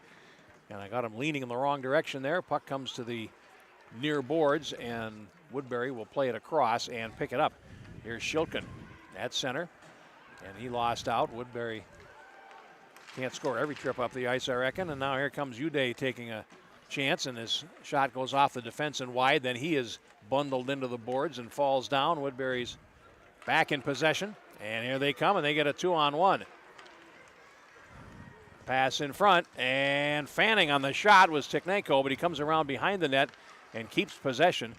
And I got him leaning in the wrong direction there. Puck comes to the near boards, and Woodbury will play it across and pick it up. Here's Shilkin at center, and he lost out. Woodbury can't score every trip up the ice, I reckon. And now here comes Uday taking a chance, and his shot goes off the defense and wide. Then he is bundled into the boards and falls down. Woodbury's back in possession, and here they come, and they get a 2-on-1. Pass in front, and fanning on the shot was Tikhnenko, but he comes around behind the net and keeps possession.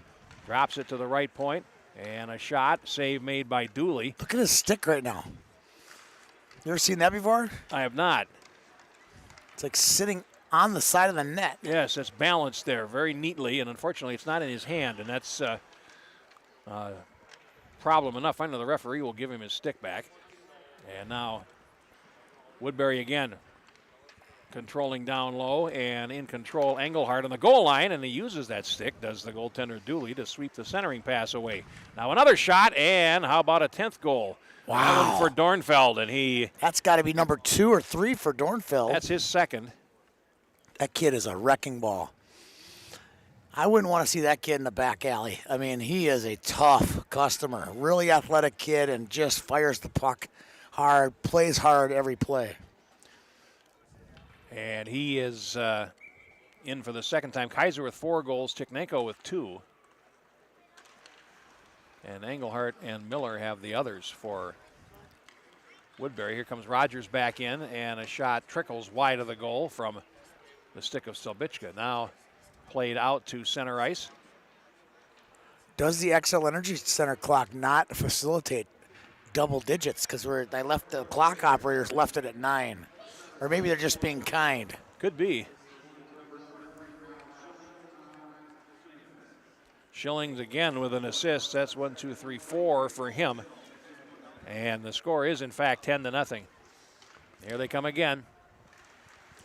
Drops it to the right point, and a shot, save made by Dooley. Look at his stick right now. You ever seen that before? I have not. It's like sitting on the side of the net. Yes, it's balanced there very neatly, and unfortunately it's not in his hand, and that's problem enough. I know the referee will give him his stick back. And now Woodbury again controlling down low, and in control Engelhardt on the goal line, and he uses that stick, does the goaltender Dooley, to sweep the centering pass away. Now another shot, and how about a 10th goal? Wow. That one for Dornfeld, and that's got to be number 2 or 3 for Dornfeld. That's his second. That kid is a wrecking ball. I wouldn't want to see that kid in the back alley. I mean, he is a tough customer, really athletic kid, and just fires the puck hard, plays hard every play. And he is in for the second time. Kaiser with 4 goals, Tikhnenko with 2. And Engelhardt and Miller have the others for Woodbury. Here comes Rogers back in, and a shot trickles wide of the goal from the stick of Stelbichka. Now played out to center ice. Does the Xcel Energy Center clock not facilitate double digits? Because they left the clock operators left it at 9. Or maybe they're just being kind. Could be. Schillings again with an assist. That's 1, 2, 3, 4 for him. And the score is, in fact, 10-0. Here they come again.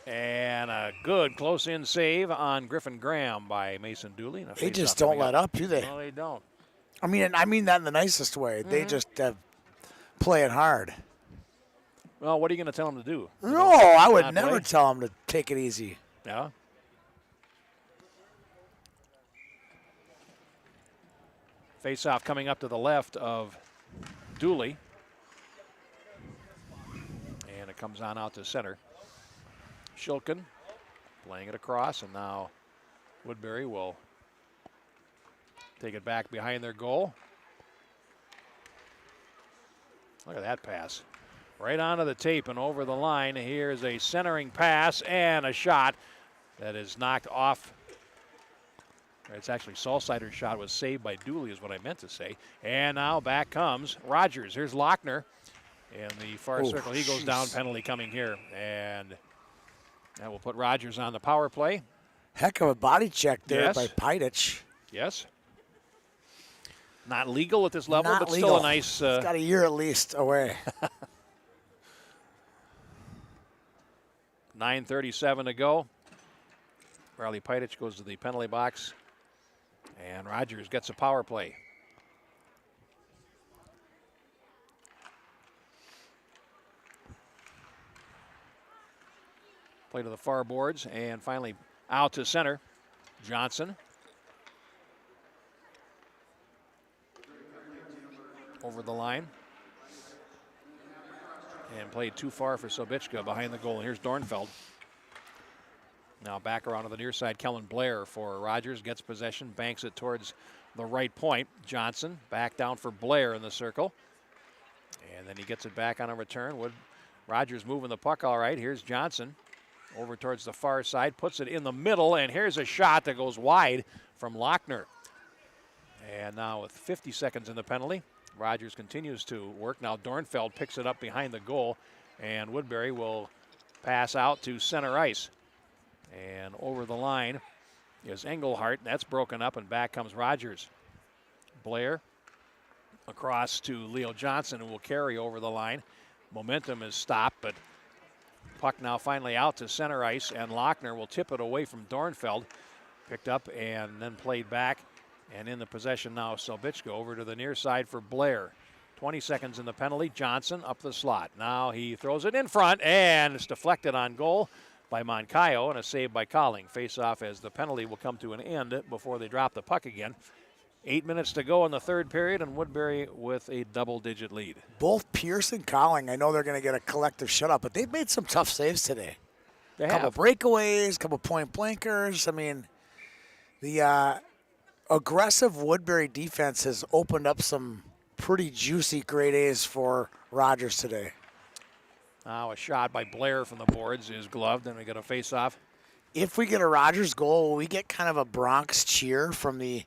And a good close-in save on Griffin Graham by Mason Dooley. They just don't let up, do they? No, they don't. I mean that in the nicest way. They just play it hard. Well, what are you going to tell them to do? No, I would Not never play? tell them to take it easy. Yeah. Face-off coming up to the left of Dooley. And it comes on out to center. Shilkin playing it across, and now Woodbury will take it back behind their goal. Look at that pass. Right onto the tape and over the line. Here's a centering pass and a shot that is knocked off. It's actually Salsider's shot was saved by Dooley is what I meant to say. And now back comes Rogers. Here's Lochner in the far circle. He goes down, penalty coming here. And that will put Rogers on the power play. Heck of a body check there Yes. by Pidich. Yes. Not legal at this level, Not but legal. still a nice. It's got a year at least away. 9:37 to go. Riley Pidich goes to the penalty box. And Rogers gets a power play. Play to the far boards and finally out to center. Johnson. Over the line. And played too far for Sobichka behind the goal. And here's Dornfeld. Now back around to the near side. Kellen Blair for Rogers. Gets possession. Banks it towards the right point. Johnson back down for Blair in the circle. And then he gets it back on a return. Rogers moving the puck all right. Here's Johnson. Over towards the far side. Puts it in the middle. And here's a shot that goes wide from Lochner. And now with 50 seconds in the penalty, Rogers continues to work. Now Dornfeld picks it up behind the goal. And Woodbury will pass out to center ice. And over the line is Engelhart. That's broken up, and back comes Rogers. Blair across to Leo Johnson, who will carry over the line. Momentum is stopped, but puck now finally out to center ice, and Lochner will tip it away from Dornfeld. Picked up and then played back, and in the possession now Selbichka over to the near side for Blair. 20 seconds in the penalty. Johnson up the slot. Now he throws it in front, and it's deflected on goal by Moncayo and a save by Colling. Face off as the penalty will come to an end before they drop the puck again. 8 minutes to go in the third period, and Woodbury with a double-digit lead. Both Pierce and Colling, I know they're going to get a collective shutout, but they've made some tough saves today. They couple have. breakaways, couple point blankers. I mean, the aggressive Woodbury defense has opened up some pretty juicy grade A's for Rogers today. Now a shot by Blair from the boards is gloved, and we get a face-off. If we get a Rogers goal, will we get kind of a Bronx cheer from the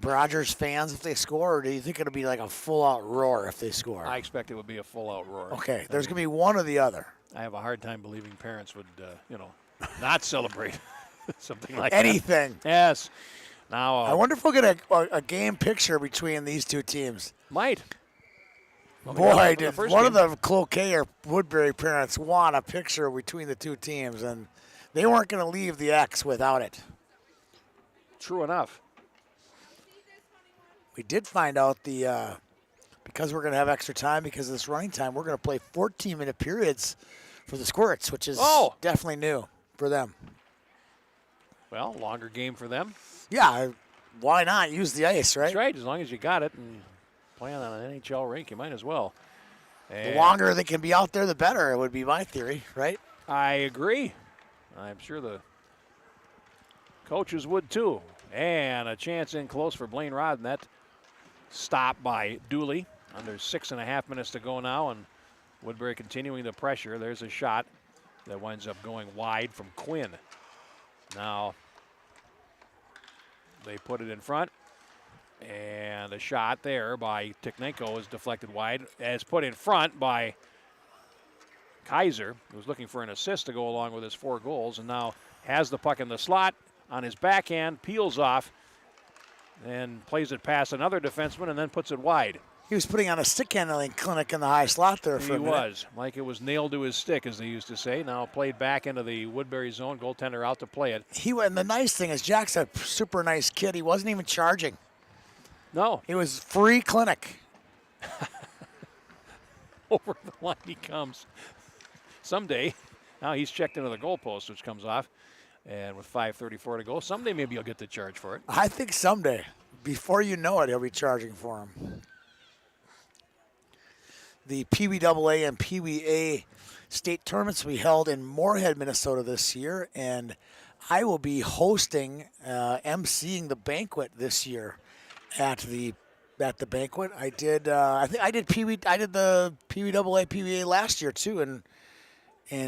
Rogers fans if they score, or do you think it'll be like a full-out roar if they score? I expect it would be a full-out roar. Okay, there's going to be one or the other. I have a hard time believing parents would, not celebrate something like Anything. that. Yes. Now I wonder if we'll get a game picture between these two teams. might. Well, Boy, did first one of game. the Cloquet or Woodbury parents want a picture between the two teams, and they weren't going to leave the X without it. True enough. We did find out because we're going to have extra time because of this running time, we're going to play 14-minute periods for the Squirts, which is definitely new for them. Well, longer game for them. Yeah, why not use the ice, right? That's right. As long as you got it and playing on an NHL rink, you might as well. The longer they can be out there, the better. It would be my theory, right? I agree. I'm sure the coaches would too. And a chance in close for Blaine Rod, and that stopped by Dooley. Under 6.5 minutes to go now, and Woodbury continuing the pressure. There's a shot that winds up going wide from Quinn. Now they put it in front, and a shot there by Tikhnenko is deflected wide, as put in front by Kaiser, who was looking for an assist to go along with his 4 goals, and now has the puck in the slot on his backhand, peels off, and plays it past another defenseman and then puts it wide. He was putting on a stick handling clinic in the high slot there for a minute. He was, like it was nailed to his stick, as they used to say. Now played back into the Woodbury zone. Goaltender out to play it. And the nice thing is Jack's a super nice kid. He wasn't even charging. No. It was free clinic. Over the line he comes. Someday, now he's checked into the goalpost, which comes off. And with 5:34 to go, someday maybe he'll get the charge for it. I think someday, before you know it, he'll be charging for him. The PeeWee AA and PeeWee A state tournaments we held in Moorhead, Minnesota this year, and I will be hosting, emceeing the banquet this year at the banquet. I did the PeeWee AA PeeWee A last year too, in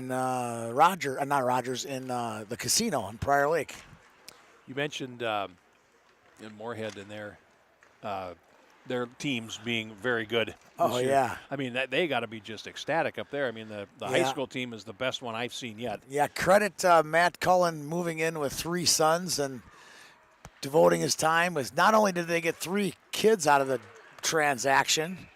the casino in Prior Lake. You mentioned in Moorhead and their teams being very good. Oh, year. yeah. I mean, they got to be just ecstatic up there. I mean, the high school team is the best one I've seen yet. Yeah, credit Matt Cullen moving in with 3 sons and devoting his time. Was not only did they get 3 kids out of the transaction,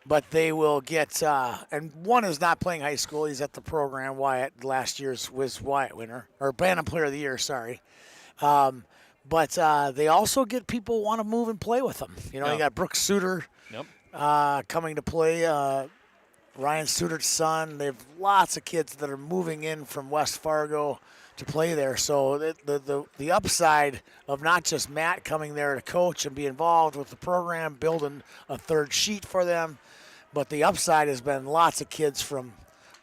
but they will get, and one is not playing high school. He's at the program. Wyatt, last year's was Wyatt winner, or Bantam Player of the Year, sorry. But they also get people want to move and play with them. You know, you got Brooks Suter coming to play, Ryan Suter's son. They have lots of kids that are moving in from West Fargo to play there. So the upside of not just Matt coming there to coach and be involved with the program, building a third sheet for them, but the upside has been lots of kids from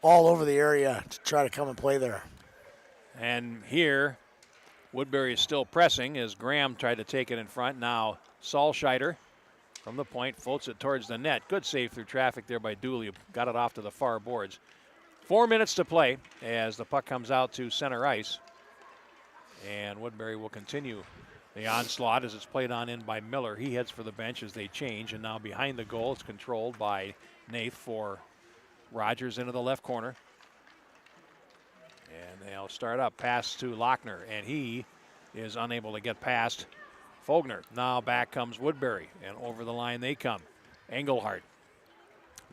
all over the area to try to come and play there. And here, Woodbury is still pressing as Graham tried to take it in front. Now Salscheider from the point floats it towards the net. Good save through traffic there by Dooley, who got it off to the far boards. 4 minutes to play as the puck comes out to center ice. And Woodbury will continue the onslaught as it's played on in by Miller. He heads for the bench as they change, and now behind the goal it's controlled by Nath for Rogers into the left corner. And they'll start up, pass to Lochner, and he is unable to get past Fogner. Now back comes Woodbury, and over the line they come. Engelhardt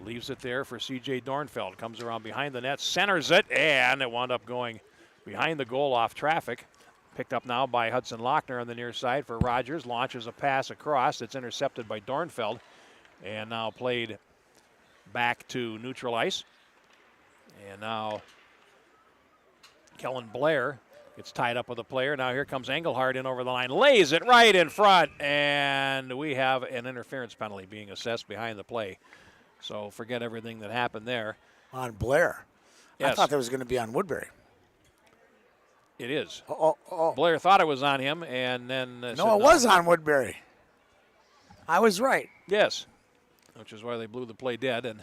leaves it there for C.J. Dornfeld. Comes around behind the net, centers it, and it wound up going behind the goal off traffic. Picked up now by Hudson Lochner on the near side for Rogers. Launches a pass across. It's intercepted by Dornfeld, and now played back to neutral ice. And now Kellen Blair gets tied up with a player. Now here comes Engelhardt in over the line, lays it right in front, and we have an interference penalty being assessed behind the play. So forget everything that happened there. On Blair. Yes. I thought that was going to be on Woodbury. It is. Oh. Blair thought it was on him, and then No, it was on Woodbury. I was right. Yes, which is why they blew the play dead. And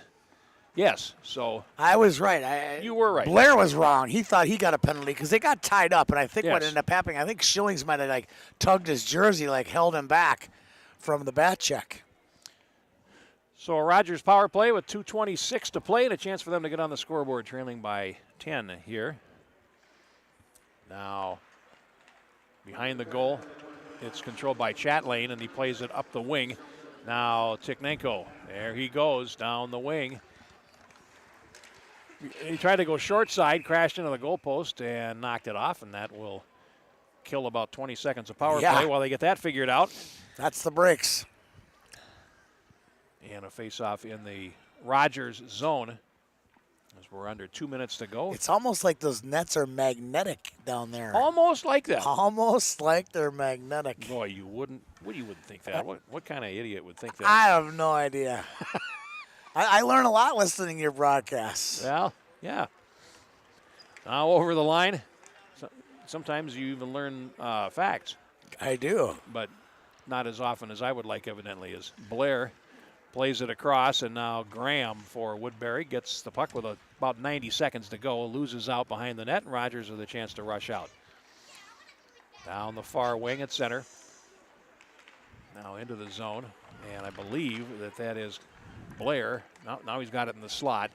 yes, so I was right. You were right. Blair was wrong. He thought he got a penalty because they got tied up, and I think what Yes. ended up happening, I think Schillings might have tugged his jersey, held him back from the bat check. So a Rogers power play with 2:26 to play and a chance for them to get on the scoreboard, trailing by 10 here. Now, behind the goal, it's controlled by Chatlane, and he plays it up the wing. Now, Tikhnenko, there he goes down the wing. He tried to go short side, crashed into the goalpost, and knocked it off, and that will kill about 20 seconds of power play while they get that figured out. That's the breaks. And a face-off in the Rogers zone as we're under 2 minutes to go. It's almost like those nets are magnetic down there. Almost like that. Almost like they're magnetic. Boy, you wouldn't think that. What kind of idiot would think that? I have no idea. I learn a lot listening to your broadcasts. Well, yeah. Now over the line. Sometimes you even learn facts. I do. But not as often as I would like, evidently, as Blair plays it across, and now Graham for Woodbury gets the puck with about 90 seconds to go, loses out behind the net, and Rogers with a chance to rush out. Down the far wing at center. Now into the zone, and I believe that is Blair. Now he's got it in the slot,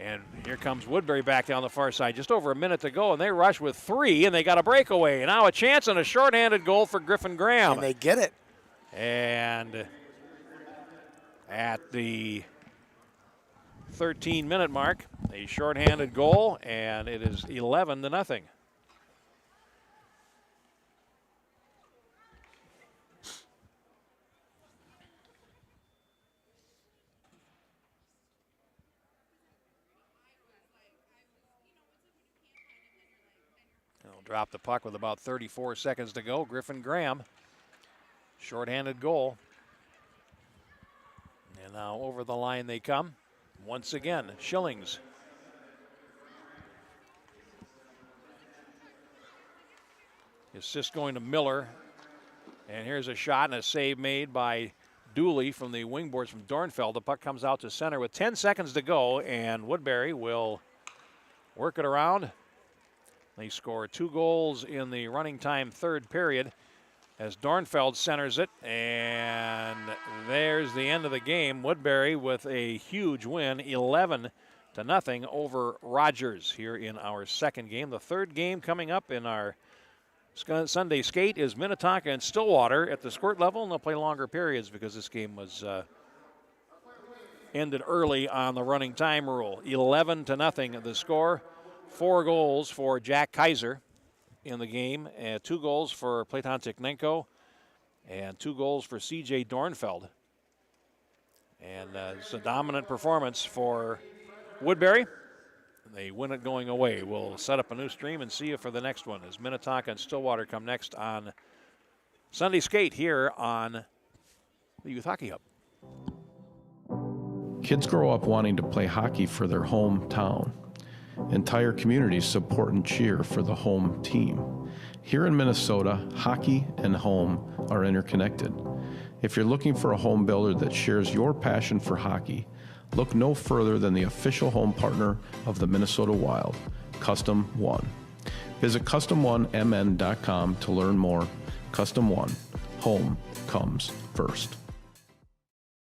And here comes Woodbury back down the far side. Just over a minute to go, and they rush with 3, and they got a breakaway. And now a chance and a shorthanded goal for Griffin Graham. And they get it. And at the 13-minute mark, a shorthanded goal, and it is 11-0. Drop the puck with about 34 seconds to go. Griffin Graham, shorthanded goal. And now over the line they come. Once again, Schillings. Assist going to Miller. And here's a shot and a save made by Dooley from the wingboards from Dornfeld. The puck comes out to center with 10 seconds to go, and Woodbury will work it around. They score 2 goals in the running time third period as Dornfeld centers it, and there's the end of the game. Woodbury with a huge win, 11-0 over Rogers here in our second game. The third game coming up in our Sunday skate is Minnetonka and Stillwater at the squirt level, and they'll play longer periods because this game was ended early on the running time rule. 11-0 the score. 4 goals for Jack Kaiser in the game, and 2 goals for Platon Tiknenko, and 2 goals for C.J. Dornfeld. And it's a dominant performance for Woodbury. They win it going away. We'll set up a new stream and see you for the next one as Minnetonka and Stillwater come next on Sunday Skate here on the Youth Hockey Hub. Kids grow up wanting to play hockey for their hometown. Entire communities support and cheer for the home team. Here in Minnesota, hockey and home are interconnected. If you're looking for a home builder that shares your passion for hockey, look no further than the official home partner of the Minnesota Wild, Custom One. Visit CustomOneMN.com to learn more. Custom One, home comes first.